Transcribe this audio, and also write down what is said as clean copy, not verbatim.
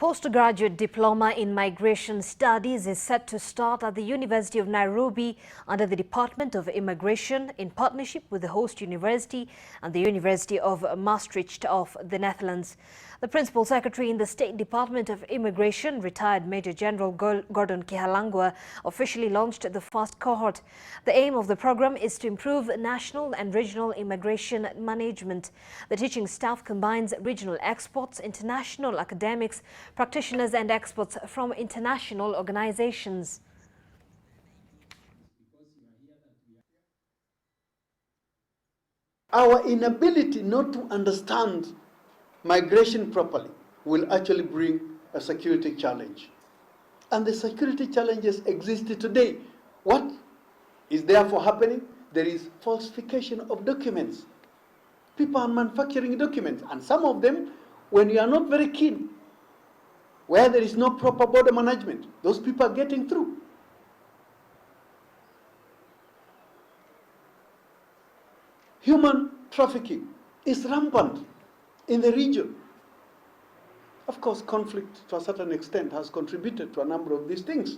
Postgraduate Diploma in Migration Studies is set to start at the University of Nairobi under the Department of Immigration in partnership with the host university and the University of Maastricht of the Netherlands. The Principal Secretary in the State Department of Immigration, retired Major General Gordon Kihalangwa, officially launched the first cohort. The aim of the program is to improve national and regional immigration management. The teaching staff combines regional experts, international academics, practitioners and experts from international organizations. Our inability not to understand migration properly will actually bring a security challenge. And the security challenges exist today. What is therefore happening? There is falsification of documents. People are manufacturing documents, and some of them, when you are not very keen, where there is no proper border management, those people are getting through. Human trafficking is rampant in the region. Of course, conflict to a certain extent has contributed to a number of these things.